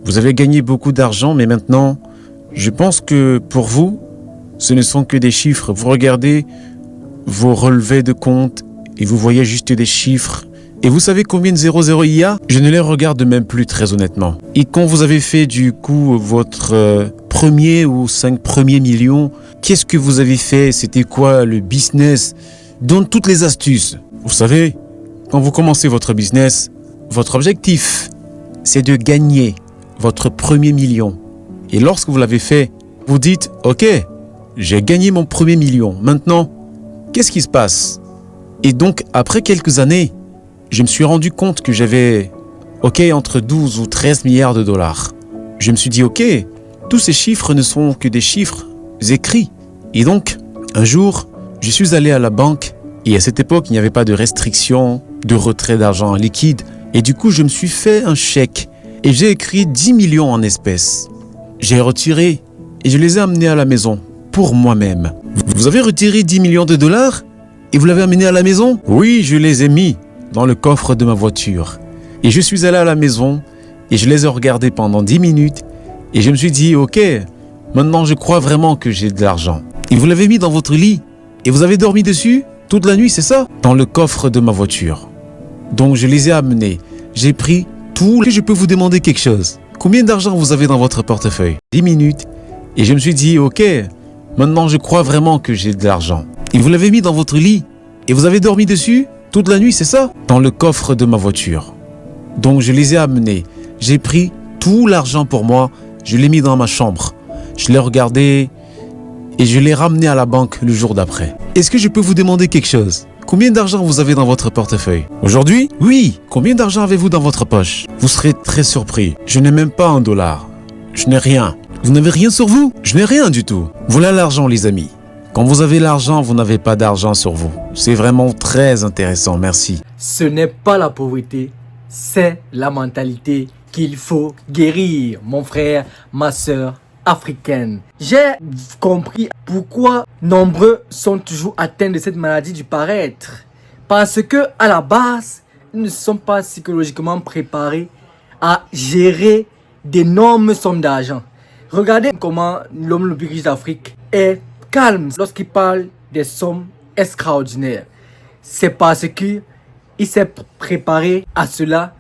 Vous avez gagné beaucoup d'argent, mais maintenant, je pense que pour vous, ce ne sont que des chiffres. Vous regardez vos relevés de compte et vous voyez juste des chiffres. Et vous savez combien de 00 il y a? Je ne les regarde même plus très honnêtement. Et quand vous avez fait du coup votre premier ou 5 premiers millions, qu'est-ce que vous avez fait? C'était quoi le business? Donne toutes les astuces. Vous savez, quand vous commencez votre business, votre objectif, c'est de gagner votre premier million. Et lorsque vous l'avez fait, vous dites, ok, j'ai gagné mon premier million. Maintenant, qu'est-ce qui se passe? Et donc, après quelques années, je me suis rendu compte que j'avais, entre 12 ou 13 milliards de dollars. Je me suis dit, tous ces chiffres ne sont que des chiffres écrits. Et donc, un jour, je suis allé à la banque et à cette époque, il n'y avait pas de restriction de retrait d'argent en liquide. Et du coup, je me suis fait un chèque et j'ai écrit 10 millions en espèces. J'ai retiré et je les ai amenés à la maison pour moi-même. Vous avez retiré 10 millions de dollars et vous l'avez amené à la maison? Oui, je les ai mis dans le coffre de ma voiture. Et je suis allé à la maison et je les ai regardés pendant 10 minutes et je me suis dit, maintenant je crois vraiment que j'ai de l'argent. Et vous l'avez mis dans votre lit et vous avez dormi dessus toute la nuit, c'est ça? Dans le coffre de ma voiture. Donc je les ai amenés. J'ai pris tout. Je peux vous demander quelque chose. Combien d'argent vous avez dans votre portefeuille? 10 minutes. Et je me suis dit, maintenant je crois vraiment que j'ai de l'argent. Et vous l'avez mis dans votre lit et vous avez dormi dessus toute la nuit, c'est ça? Dans le coffre de ma voiture. Donc je les ai amenés. J'ai pris tout l'argent pour moi. Je l'ai mis dans ma chambre. Je l'ai regardé et je l'ai ramené à la banque le jour d'après. Est-ce que je peux vous demander quelque chose? Combien d'argent vous avez dans votre portefeuille? Aujourd'hui? Oui. Combien d'argent avez-vous dans votre poche? Vous serez très surpris. Je n'ai même pas $1. Je n'ai rien. Vous n'avez rien sur vous? Je n'ai rien du tout. Voilà l'argent, les amis. Quand vous avez l'argent, vous n'avez pas d'argent sur vous. C'est vraiment très intéressant. Merci. Ce n'est pas la pauvreté, c'est la mentalité qu'il faut guérir, mon frère, ma soeur africaine. J'ai compris pourquoi nombreux sont toujours atteints de cette maladie du paraître. Parce que à la base, ils ne sont pas psychologiquement préparés à gérer d'énormes sommes d'argent. Regardez comment l'homme le plus riche d'Afrique est calme lorsqu'il parle des sommes extraordinaires. C'est parce qu'il s'est préparé à cela.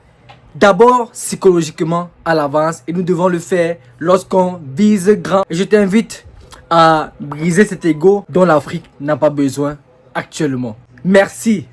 D'abord psychologiquement à l'avance et nous devons le faire lorsqu'on vise grand. Je t'invite à briser cet ego dont l'Afrique n'a pas besoin actuellement. Merci.